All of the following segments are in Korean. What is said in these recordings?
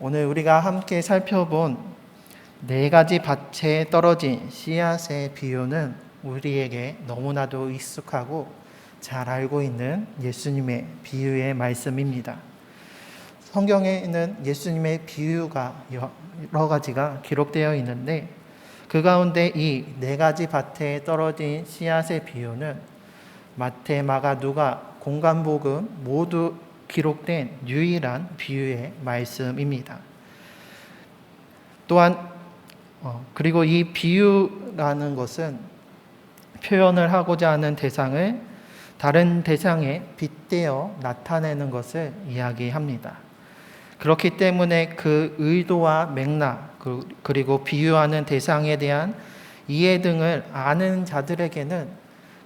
오늘 우리가 함께 살펴본 네 가지 밭에 떨어진 씨앗의 비유는 우리에게 너무나도 익숙하고 잘 알고 있는 예수님의 비유의 말씀입니다. 성경에는 예수님의 비유가 여러 가지가 기록되어 있는데 그 가운데 이 네 가지 밭에 떨어진 씨앗의 비유는 마태, 마가, 누가, 공관복음 모두 기록된 유일한 비유의 말씀입니다. 또한 그리고 이 비유라는 것은 표현을 하고자 하는 대상을 다른 대상에 빗대어 나타내는 것을 이야기합니다. 그렇기 때문에 그 의도와 맥락 그리고 비유하는 대상에 대한 이해 등을 아는 자들에게는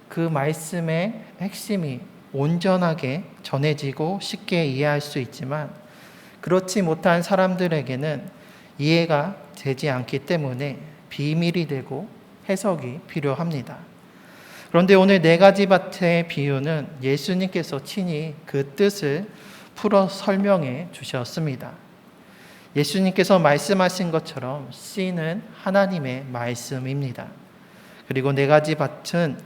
그 말씀의 핵심이 온전하게 전해지고 쉽게 이해할 수 있지만 그렇지 못한 사람들에게는 이해가 되지 않기 때문에 비밀이 되고 해석이 필요합니다. 그런데 오늘 네 가지 밭의 비유는 예수님께서 친히 그 뜻을 풀어 설명해 주셨습니다. 예수님께서 말씀하신 것처럼 씨는 하나님의 말씀입니다. 그리고 네 가지 밭은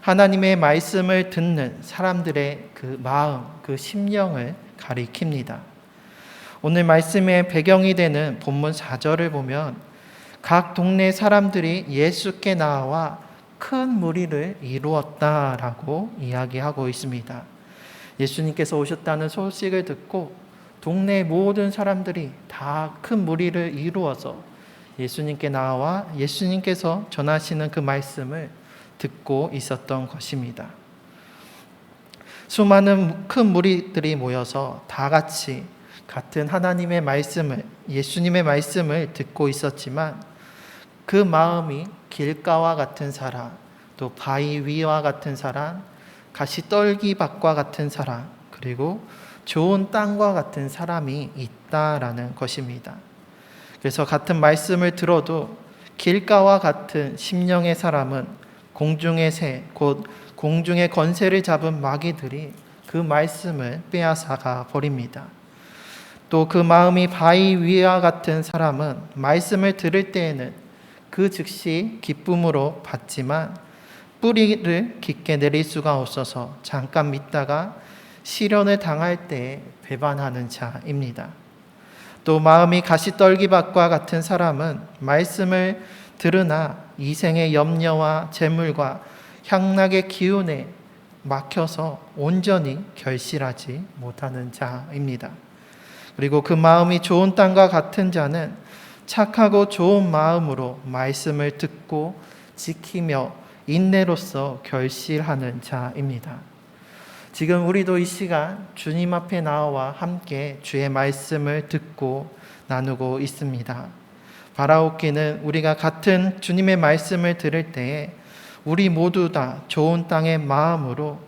하나님의 말씀을 듣는 사람들의 그 마음, 그 심령을 가리킵니다. 오늘 말씀의 배경이 되는 본문 4절을 보면 각 동네 사람들이 예수께 나와 큰 무리를 이루었다라고 이야기하고 있습니다. 예수님께서 오셨다는 소식을 듣고 동네 모든 사람들이 다 큰 무리를 이루어서 예수님께 나와 예수님께서 전하시는 그 말씀을 듣고 있었던 것입니다. 수많은 큰 무리들이 모여서 다 같이 같은 하나님의 말씀을, 예수님의 말씀을 듣고 있었지만 그 마음이 길가와 같은 사람, 또 바위 위와 같은 사람, 가시떨기밭과 같은 사람, 그리고 좋은 땅과 같은 사람이 있다라는 것입니다. 그래서 같은 말씀을 들어도 길가와 같은 심령의 사람은 공중의 새, 곧 공중의 권세를 잡은 마귀들이 그 말씀을 빼앗아가 버립니다. 또 그 마음이 바위 위와 같은 사람은 말씀을 들을 때에는 그 즉시 기쁨으로 받지만 뿌리를 깊게 내릴 수가 없어서 잠깐 믿다가 시련을 당할 때 배반하는 자입니다. 또 마음이 가시떨기밭과 같은 사람은 말씀을 들으나 이생의 염려와 재물과 향락의 기운에 막혀서 온전히 결실하지 못하는 자입니다. 그리고 그 마음이 좋은 땅과 같은 자는 착하고 좋은 마음으로 말씀을 듣고 지키며 인내로써 결실하는 자입니다. 지금 우리도 이 시간 주님 앞에 나와 함께 주의 말씀을 듣고 나누고 있습니다. 바라옵기는 우리가 같은 주님의 말씀을 들을 때에 우리 모두 다 좋은 땅의 마음으로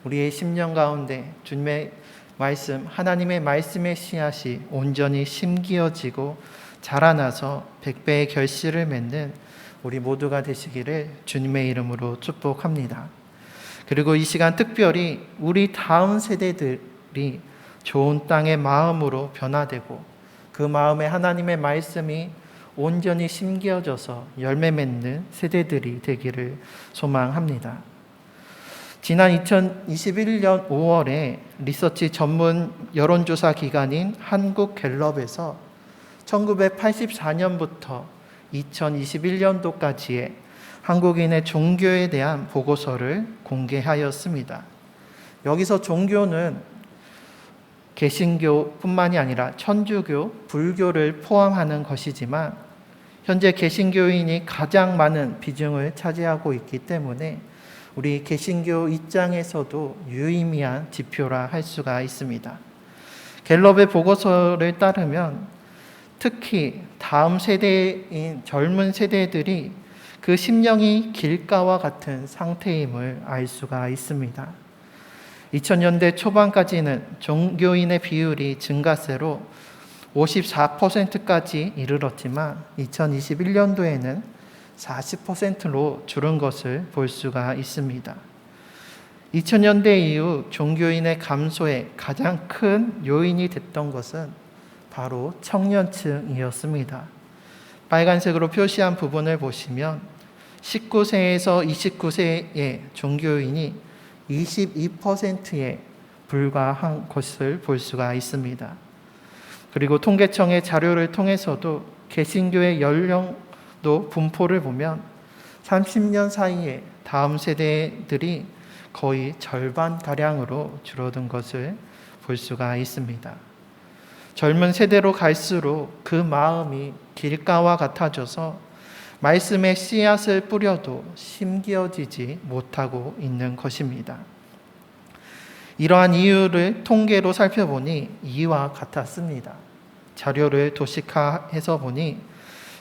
우리의 심령 가운데 주님의 말씀, 하나님의 말씀의 씨앗이 온전히 심기어지고 자라나서 백배의 결실을 맺는 우리 모두가 되시기를 주님의 이름으로 축복합니다. 그리고 이 시간 특별히 우리 다음 세대들이 좋은 땅의 마음으로 변화되고 그 마음에 하나님의 말씀이 온전히 심겨져서 열매 맺는 세대들이 되기를 소망합니다. 지난 2021년 5월에 리서치 전문 여론조사 기관인 한국갤럽에서 1984년부터 2021년도까지의 한국인의 종교에 대한 보고서를 공개하였습니다. 여기서 종교는 개신교뿐만이 아니라 천주교, 불교를 포함하는 것이지만 현재 개신교인이 가장 많은 비중을 차지하고 있기 때문에 우리 개신교 입장에서도 유의미한 지표라 할 수가 있습니다. 갤럽의 보고서를 따르면 특히 다음 세대인 젊은 세대들이 그 심령이 길가와 같은 상태임을 알 수가 있습니다. 2000년대 초반까지는 종교인의 비율이 증가세로 54%까지 이르렀지만 2021년도에는 40%로 줄은 것을 볼 수가 있습니다. 2000년대 이후 종교인의 감소에 가장 큰 요인이 됐던 것은 바로 청년층이었습니다. 빨간색으로 표시한 부분을 보시면 19세에서 29세의 종교인이 22%에 불과한 것을 볼 수가 있습니다. 그리고 통계청의 자료를 통해서도 개신교의 연령도 분포를 보면 30년 사이에 다음 세대들이 거의 절반가량으로 줄어든 것을 볼 수가 있습니다. 젊은 세대로 갈수록 그 마음이 길가와 같아져서 말씀의 씨앗을 뿌려도 심겨지지 못하고 있는 것입니다. 이러한 이유를 통계로 살펴보니 이와 같았습니다. 자료를 도식화해서 보니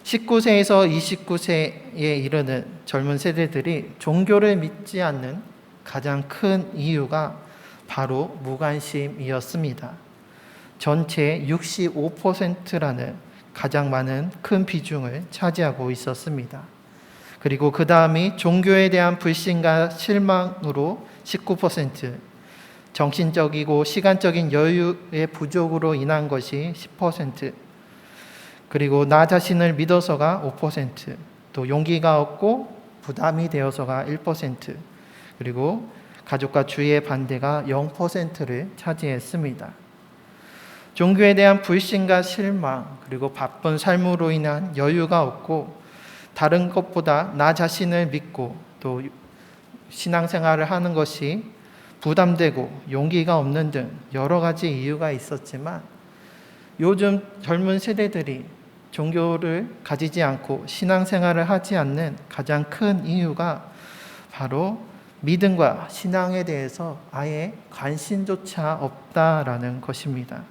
19세에서 29세에 이르는 젊은 세대들이 종교를 믿지 않는 가장 큰 이유가 바로 무관심이었습니다. 전체 65%라는 가장 많은 큰 비중을 차지하고 있었습니다. 그리고 그 다음이 종교에 대한 불신과 실망으로 19%, 정신적이고 시간적인 여유의 부족으로 인한 것이 10%, 그리고 나 자신을 믿어서가 5%, 또 용기가 없고 부담이 되어서가 1%, 그리고 가족과 주위의 반대가 0%를 차지했습니다. 종교에 대한 불신과 실망, 그리고 바쁜 삶으로 인한 여유가 없고 다른 것보다 나 자신을 믿고 또 신앙생활을 하는 것이 부담되고 용기가 없는 등 여러 가지 이유가 있었지만 요즘 젊은 세대들이 종교를 가지지 않고 신앙생활을 하지 않는 가장 큰 이유가 바로 믿음과 신앙에 대해서 아예 관심조차 없다라는 것입니다.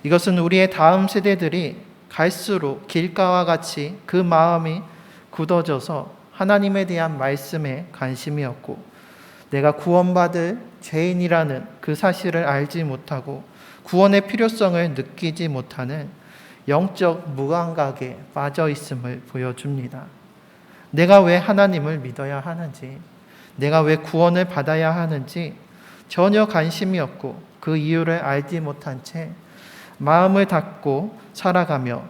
이것은 우리의 다음 세대들이 갈수록 길가와 같이 그 마음이 굳어져서 하나님에 대한 말씀에 관심이 없고 내가 구원받을 죄인이라는 그 사실을 알지 못하고 구원의 필요성을 느끼지 못하는 영적 무감각에 빠져 있음을 보여줍니다. 내가 왜 하나님을 믿어야 하는지, 내가 왜 구원을 받아야 하는지 전혀 관심이 없고 그 이유를 알지 못한 채 마음을 닫고 살아가며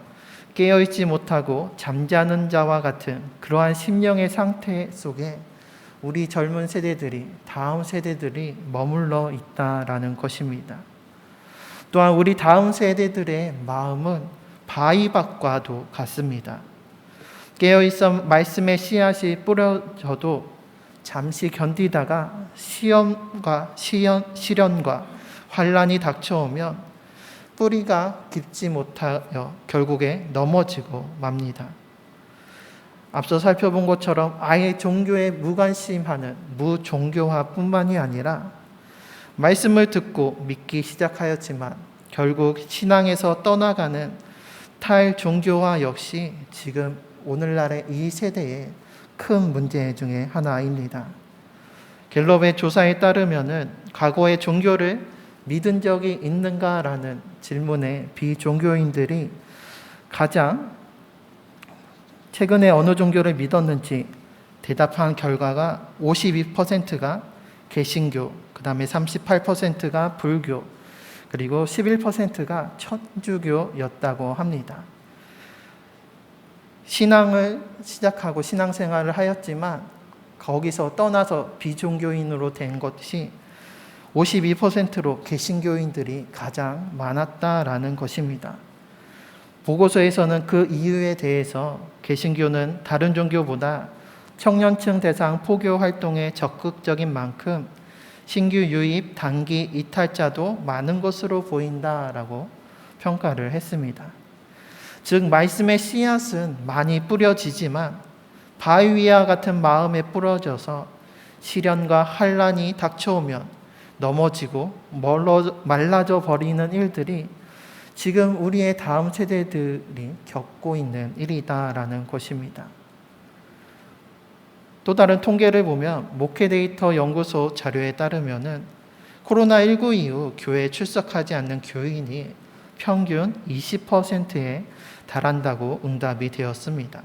깨어있지 못하고 잠자는 자와 같은 그러한 심령의 상태 속에 우리 젊은 세대들이, 다음 세대들이 머물러 있다라는 것입니다. 또한 우리 다음 세대들의 마음은 바위밭과도 같습니다. 깨어있어 말씀의 씨앗이 뿌려져도 잠시 견디다가 시련과 환란이 닥쳐오면 뿌리가 깊지 못하여 결국에 넘어지고 맙니다. 앞서 살펴본 것처럼 아예 종교에 무관심하는 무종교화뿐만이 아니라 말씀을 듣고 믿기 시작하였지만 결국 신앙에서 떠나가는 탈종교화 역시 지금 오늘날의 이 세대의 큰 문제 중에 하나입니다. 갤럽의 조사에 따르면 과거에 종교를 믿은 적이 있는가라는 질문에 비종교인들이 가장 최근에 어느 종교를 믿었는지 대답한 결과가 52%가 개신교, 그 다음에 38%가 불교, 그리고 11%가 천주교였다고 합니다. 신앙을 시작하고 신앙생활을 하였지만 거기서 떠나서 비종교인으로 된 것이 52%로 개신교인들이 가장 많았다라는 것입니다. 보고서에서는 그 이유에 대해서 개신교는 다른 종교보다 청년층 대상 포교 활동에 적극적인 만큼 신규 유입, 단기 이탈자도 많은 것으로 보인다라고 평가를 했습니다. 즉 말씀의 씨앗은 많이 뿌려지지만 바위와 같은 마음에 뿌려져서 시련과 환란이 닥쳐오면 넘어지고 말라져 버리는 일들이 지금 우리의 다음 세대들이 겪고 있는 일이다라는 것입니다. 또 다른 통계를 보면 목회데이터 연구소 자료에 따르면 코로나19 이후 교회에 출석하지 않는 교인이 평균 20%에 달한다고 응답이 되었습니다.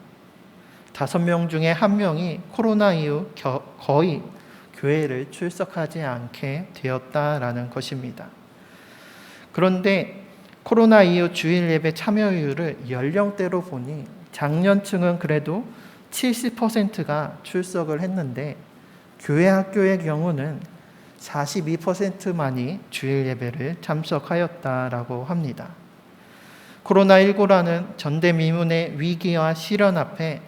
5명 중에 1명이 코로나 이후 거의 교회를 출석하지 않게 되었다라는 것입니다. 그런데 코로나 이후 주일 예배 참여율을 연령대로 보니 장년층은 그래도 70%가 출석을 했는데 교회 학교의 경우는 42%만이 주일 예배를 참석하였다라고 합니다. 코로나19라는 전대미문의 위기와 시련 앞에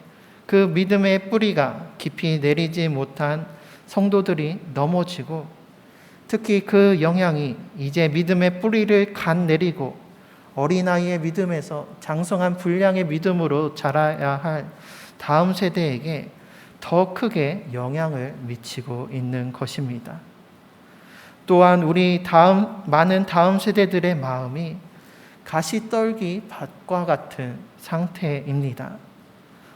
그 믿음의 뿌리가 깊이 내리지 못한 성도들이 넘어지고, 특히 그 영향이 이제 믿음의 뿌리를 간 내리고 어린아이의 믿음에서 장성한 분량의 믿음으로 자라야 할 다음 세대에게 더 크게 영향을 미치고 있는 것입니다. 또한 우리 많은 다음 세대들의 마음이 가시떨기 밭과 같은 상태입니다.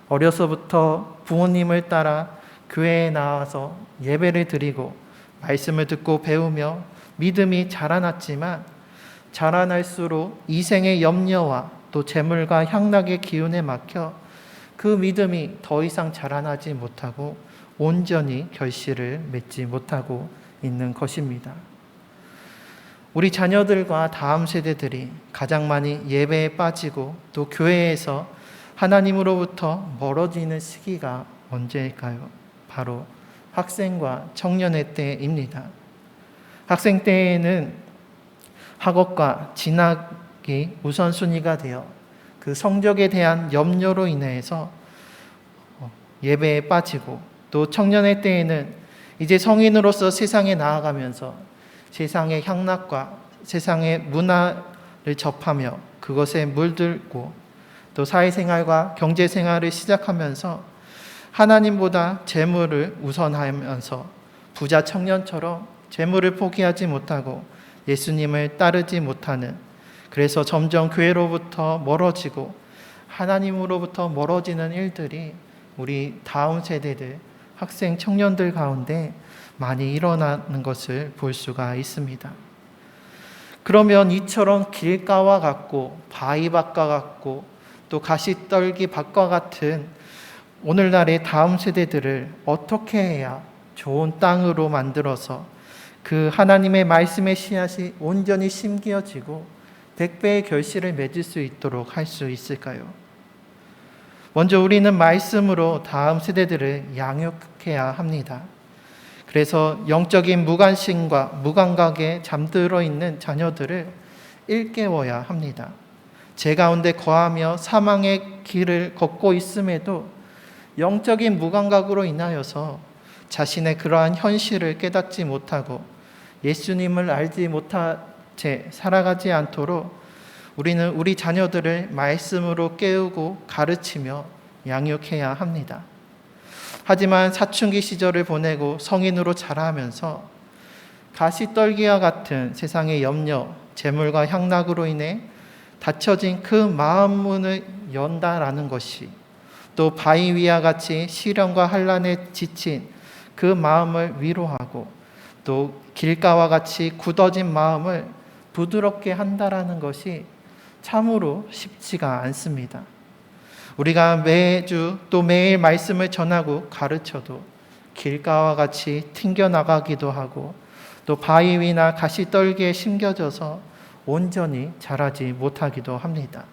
어려서부터 부모님을 따라 교회에 나와서 예배를 드리고 말씀을 듣고 배우며 믿음이 자라났지만, 자라날수록 이생의 염려와 또 재물과 향락의 기운에 막혀 그 믿음이 더 이상 자라나지 못하고 온전히 결실을 맺지 못하고 있는 것입니다. 우리 자녀들과 다음 세대들이 가장 많이 예배에 빠지고 또 교회에서 하나님으로부터 멀어지는 시기가 언제일까요? 바로 학생과 청년의 때입니다. 학생 때에는 학업과 진학이 우선순위가 되어 그 성적에 대한 염려로 인해서 예배에 빠지고, 또 청년의 때에는 이제 성인으로서 세상에 나아가면서 세상의 향락과 세상의 문화를 접하며 그것에 물들고, 또 사회생활과 경제생활을 시작하면서 하나님보다 재물을 우선하면서 부자 청년처럼 재물을 포기하지 못하고 예수님을 따르지 못하는, 그래서 점점 교회로부터 멀어지고 하나님으로부터 멀어지는 일들이 우리 다음 세대들, 학생, 청년들 가운데 많이 일어나는 것을 볼 수가 있습니다. 그러면 이처럼 길가와 같고 바위밭과 같고 또 가시떨기 밭과 같은 오늘날의 다음 세대들을 어떻게 해야 좋은 땅으로 만들어서 그 하나님의 말씀의 씨앗이 온전히 심겨지고 100배의 결실을 맺을 수 있도록 할 수 있을까요? 먼저 우리는 말씀으로 다음 세대들을 양육해야 합니다. 그래서 영적인 무관심과 무감각에 잠들어 있는 자녀들을 일깨워야 합니다. 제 가운데 거하며 사망의 길을 걷고 있음에도 영적인 무감각으로 인하여서 자신의 그러한 현실을 깨닫지 못하고 예수님을 알지 못한 채 살아가지 않도록 우리는 우리 자녀들을 말씀으로 깨우고 가르치며 양육해야 합니다. 하지만 사춘기 시절을 보내고 성인으로 자라면서 가시떨기와 같은 세상의 염려, 재물과 향락으로 인해 닫혀진 그 마음 문을 연다라는 것이, 또 바위 위와 같이 시련과 환난에 지친 그 마음을 위로하고 또 길가와 같이 굳어진 마음을 부드럽게 한다라는 것이 참으로 쉽지가 않습니다. 우리가 매주 또 매일 말씀을 전하고 가르쳐도 길가와 같이 튕겨나가기도 하고 또 바위 위나 가시떨기에 심겨져서 온전히 자라지 못하기도 합니다.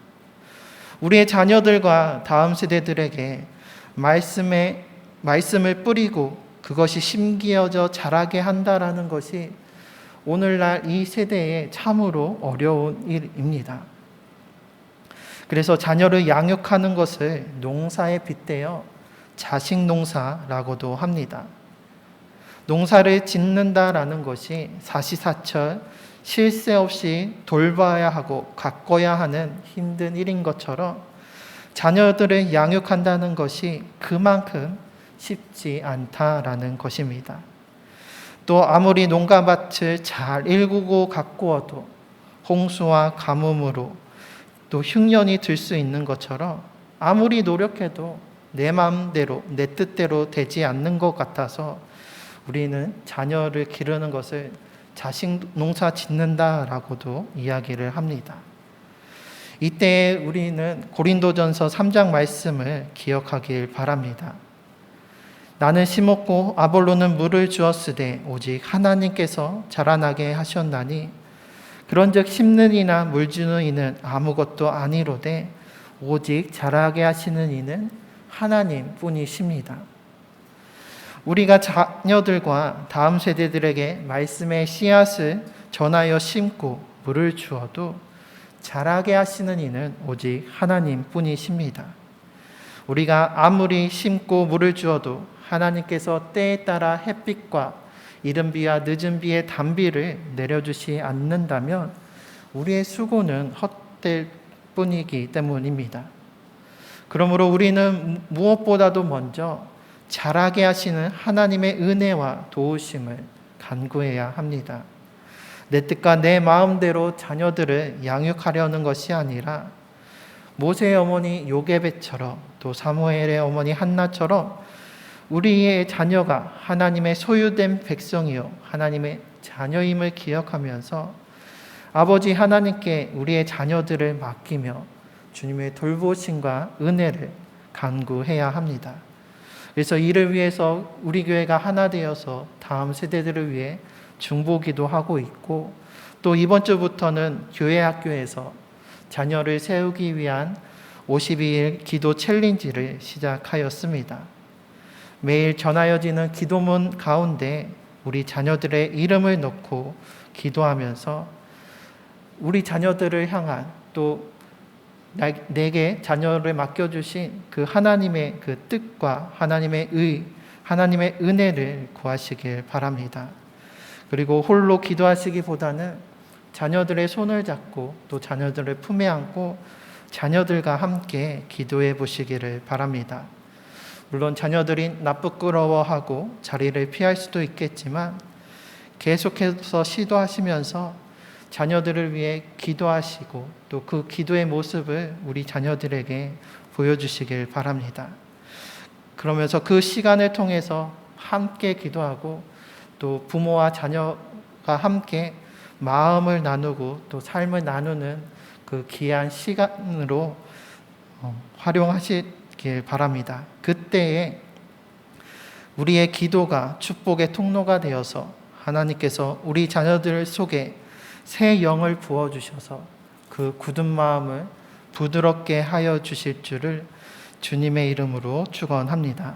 우리의 자녀들과 다음 세대들에게 말씀을 뿌리고 그것이 심기어져 자라게 한다라는 것이 오늘날 이 세대에 참으로 어려운 일입니다. 그래서 자녀를 양육하는 것을 농사에 빗대어 자식농사라고도 합니다. 농사를 짓는다라는 것이 사시사철 쉴 새 없이 돌봐야 하고 가꿔야 하는 힘든 일인 것처럼 자녀들을 양육한다는 것이 그만큼 쉽지 않다라는 것입니다. 또 아무리 농가밭을 잘 일구고 가꾸어도 홍수와 가뭄으로 또 흉년이 들 수 있는 것처럼 아무리 노력해도 내 마음대로 내 뜻대로 되지 않는 것 같아서 우리는 자녀를 기르는 것을 자식 농사 짓는다라고도 이야기를 합니다. 이때 우리는 고린도전서 3장 말씀을 기억하길 바랍니다. 나는 심었고 아볼로는 물을 주었으되 오직 하나님께서 자라나게 하셨나니 그런즉 심는 이나 물 주는 이는 아무것도 아니로되 오직 자라게 하시는 이는 하나님 뿐이십니다. 우리가 자녀들과 다음 세대들에게 말씀의 씨앗을 전하여 심고 물을 주어도 자라게 하시는 이는 오직 하나님 뿐이십니다. 우리가 아무리 심고 물을 주어도 하나님께서 때에 따라 햇빛과 이른 비와 늦은 비의 단비를 내려주시 않는다면 우리의 수고는 헛될 뿐이기 때문입니다. 그러므로 우리는 무엇보다도 먼저 자라게 하시는 하나님의 은혜와 도우심을 간구해야 합니다. 내 뜻과 내 마음대로 자녀들을 양육하려는 것이 아니라 모세의 어머니 요게벳처럼 또 사무엘의 어머니 한나처럼 우리의 자녀가 하나님의 소유된 백성이요 하나님의 자녀임을 기억하면서 아버지 하나님께 우리의 자녀들을 맡기며 주님의 돌보심과 은혜를 간구해야 합니다. 그래서 이를 위해서 우리 교회가 하나 되어서 다음 세대들을 위해 중보기도 하고 있고, 또 이번 주부터는 교회 학교에서 자녀를 세우기 위한 52일 기도 챌린지를 시작하였습니다. 매일 전하여지는 기도문 가운데 우리 자녀들의 이름을 넣고 기도하면서 우리 자녀들을 향한 또 내게 자녀를 맡겨주신 그 하나님의 그 뜻과 하나님의 은혜를 구하시길 바랍니다. 그리고 홀로 기도하시기보다는 자녀들의 손을 잡고 또 자녀들을 품에 안고 자녀들과 함께 기도해 보시기를 바랍니다. 물론 자녀들이 나쁘끄러워하고 자리를 피할 수도 있겠지만 계속해서 시도하시면서 자녀들을 위해 기도하시고 또 그 기도의 모습을 우리 자녀들에게 보여주시길 바랍니다. 그러면서 그 시간을 통해서 함께 기도하고 또 부모와 자녀가 함께 마음을 나누고 또 삶을 나누는 그 귀한 시간으로 활용하시길 바랍니다. 그때에 우리의 기도가 축복의 통로가 되어서 하나님께서 우리 자녀들 속에 새 영을 부어주셔서 그 굳은 마음을 부드럽게 하여 주실 줄을 주님의 이름으로 축원합니다.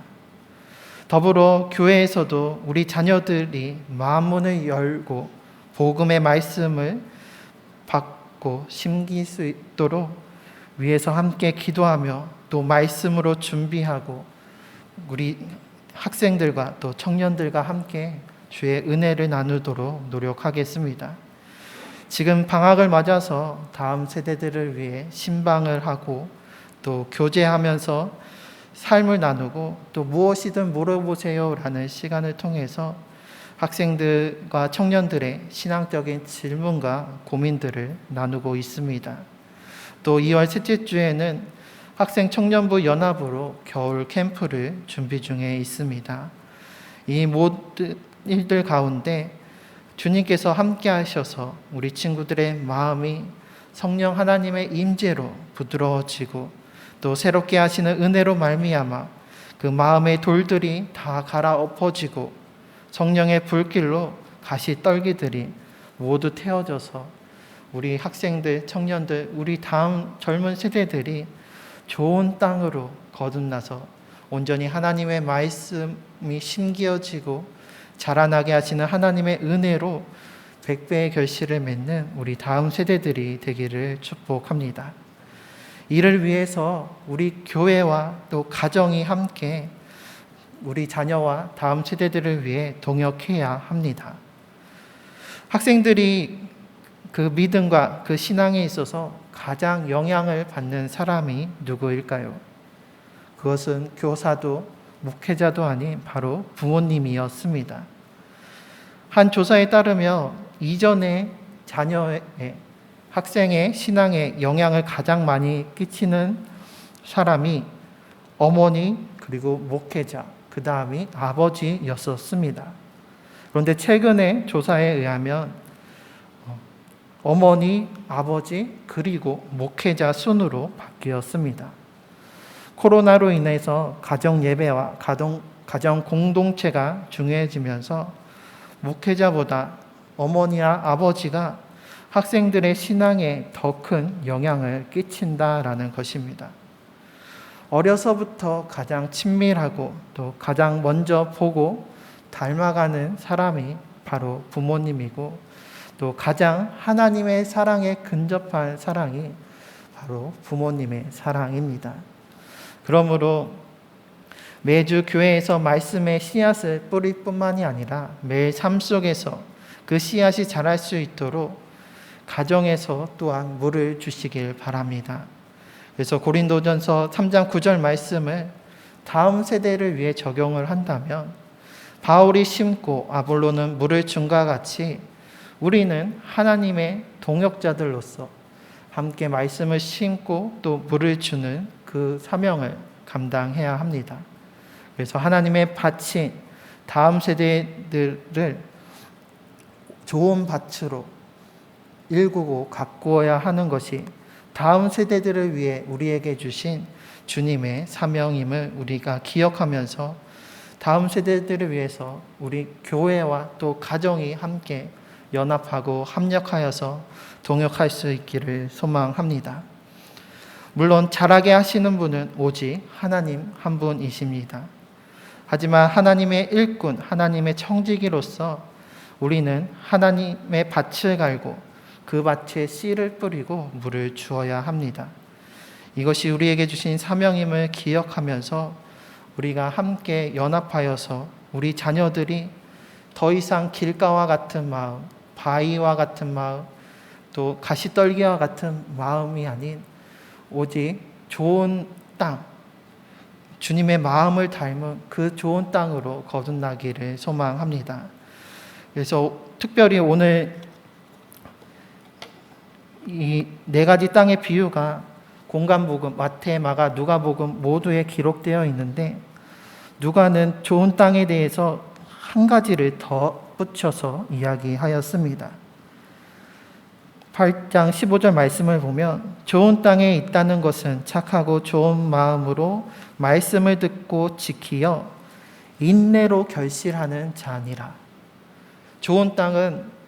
더불어 교회에서도 우리 자녀들이 마음문을 열고 복음의 말씀을 받고 심길 수 있도록 위에서 함께 기도하며 또 말씀으로 준비하고 우리 학생들과 또 청년들과 함께 주의 은혜를 나누도록 노력하겠습니다. 지금 방학을 맞아서 다음 세대들을 위해 신방을 하고 또 교제하면서 삶을 나누고 또 무엇이든 물어보세요라는 시간을 통해서 학생들과 청년들의 신앙적인 질문과 고민들을 나누고 있습니다. 또 2월 셋째 주에는 학생 청년부 연합으로 겨울 캠프를 준비 중에 있습니다. 이 모든 일들 가운데 주님께서 함께 하셔서 우리 친구들의 마음이 성령 하나님의 임재로 부드러워지고 또 새롭게 하시는 은혜로 말미암아 그 마음의 돌들이 다 갈아엎어지고 성령의 불길로 가시 떨기들이 모두 태워져서 우리 학생들, 청년들, 우리 다음 젊은 세대들이 좋은 땅으로 거듭나서 온전히 하나님의 말씀이 심기어지고 자라나게 하시는 하나님의 은혜로 100배의 결실을 맺는 우리 다음 세대들이 되기를 축복합니다. 이를 위해서 우리 교회와 또 가정이 함께 우리 자녀와 다음 세대들을 위해 동역해야 합니다. 학생들이 그 믿음과 그 신앙에 있어서 가장 영향을 받는 사람이 누구일까요? 그것은 교사도 목회자도 아닌 바로 부모님이었습니다. 한 조사에 따르면 이전에 자녀의 학생의 신앙에 영향을 가장 많이 끼치는 사람이 어머니 그리고 목회자 그 다음이 아버지였었습니다. 그런데 최근에 조사에 의하면 어머니, 아버지 그리고 목회자 순으로 바뀌었습니다. 코로나로 인해서 가정 예배와 가정 공동체가 중요해지면서 목회자보다 어머니와 아버지가 학생들의 신앙에 더 큰 영향을 끼친다라는 것입니다. 어려서부터 가장 친밀하고 또 가장 먼저 보고 닮아가는 사람이 바로 부모님이고, 또 가장 하나님의 사랑에 근접한 사랑이 바로 부모님의 사랑입니다. 그러므로 매주 교회에서 말씀의 씨앗을 뿌릴 뿐만이 아니라 매일 삶 속에서 그 씨앗이 자랄 수 있도록 가정에서 또한 물을 주시길 바랍니다. 그래서 고린도전서 3장 9절 말씀을 다음 세대를 위해 적용을 한다면, 바울이 심고 아볼로는 물을 준과 같이 우리는 하나님의 동역자들로서 함께 말씀을 심고 또 물을 주는 그 사명을 감당해야 합니다. 그래서 하나님의 밭인 다음 세대들을 좋은 밭으로 일구고 가꾸어야 하는 것이 다음 세대들을 위해 우리에게 주신 주님의 사명임을 우리가 기억하면서 다음 세대들을 위해서 우리 교회와 또 가정이 함께 연합하고 합력하여서 동역할 수 있기를 소망합니다. 물론 잘하게 하시는 분은 오직 하나님 한 분이십니다. 하지만 하나님의 일꾼, 하나님의 청지기로서 우리는 하나님의 밭을 갈고 그 밭에 씨를 뿌리고 물을 주어야 합니다. 이것이 우리에게 주신 사명임을 기억하면서 우리가 함께 연합하여서 우리 자녀들이 더 이상 길가와 같은 마음, 바위와 같은 마음, 또 가시떨기와 같은 마음이 아닌 오직 좋은 땅, 주님의 마음을 닮은 그 좋은 땅으로 거듭나기를 소망합니다. 그래서 특별히 오늘 이 네 가지 땅의 비유가 공간복음, 마태, 마가, 누가복음 모두에 기록되어 있는데, 누가는 좋은 땅에 대해서 한 가지를 더 붙여서 이야기하였습니다. 8장 15절 말씀을 보면 좋은 땅에 있다는 것은 착하고 좋은 마음으로 말씀을 듣고 지키어 인내로 결실하는 자니라. 좋은 땅은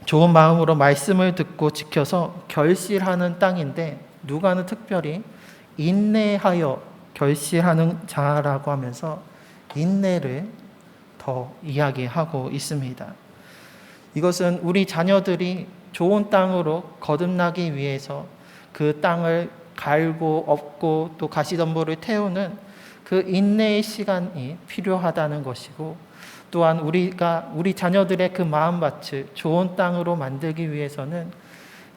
좋은 마음으로 말씀을 듣고 지켜서 결실하는 땅인데, 누가는 특별히 인내하여 결실하는 자라고 하면서 인내를 더 이야기하고 있습니다. 이것은 우리 자녀들이 좋은 땅으로 거듭나기 위해서 그 땅을 갈고 엎고 또 가시덤불을 태우는 그 인내의 시간이 필요하다는 것이고, 또한 우리가 우리 자녀들의 그 마음밭을 좋은 땅으로 만들기 위해서는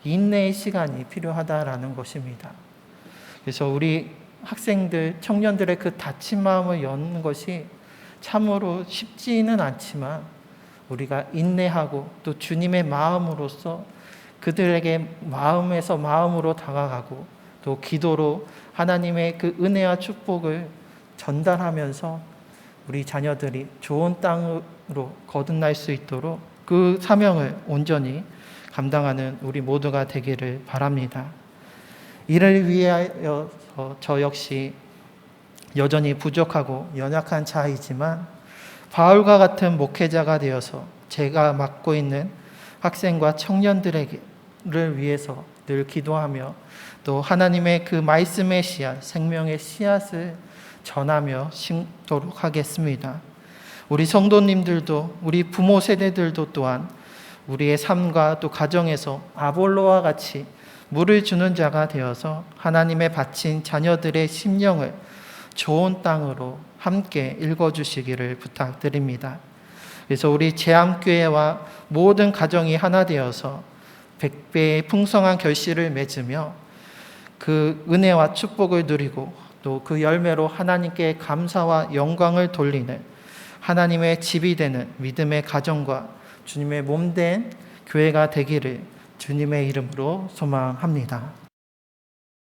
인내의 시간이 필요하다라는 것입니다. 그래서 우리 학생들, 청년들의 그 다친 마음을 여는 것이 참으로 쉽지는 않지만, 우리가 인내하고 또 주님의 마음으로서 그들에게 마음에서 마음으로 다가가고 또 기도로 하나님의 그 은혜와 축복을 전달하면서 우리 자녀들이 좋은 땅으로 거듭날 수 있도록 그 사명을 온전히 감당하는 우리 모두가 되기를 바랍니다. 이를 위하여 저 역시 여전히 부족하고 연약한 자이지만 바울과 같은 목회자가 되어서 제가 맡고 있는 학생과 청년들을 위해서 늘 기도하며 또 하나님의 그 말씀의 씨앗, 생명의 씨앗을 전하며 심도록 하겠습니다. 우리 성도님들도, 우리 부모 세대들도 또한 우리의 삶과 또 가정에서 아볼로와 같이 물을 주는 자가 되어서 하나님의 바친 자녀들의 심령을 좋은 땅으로 함께 읽어주시기를 부탁드립니다. 그래서 우리 제암교회와 모든 가정이 하나 되어서 100배의 풍성한 결실을 맺으며 그 은혜와 축복을 누리고 또 그 열매로 하나님께 감사와 영광을 돌리는 하나님의 집이 되는 믿음의 가정과 주님의 몸된 교회가 되기를 주님의 이름으로 소망합니다.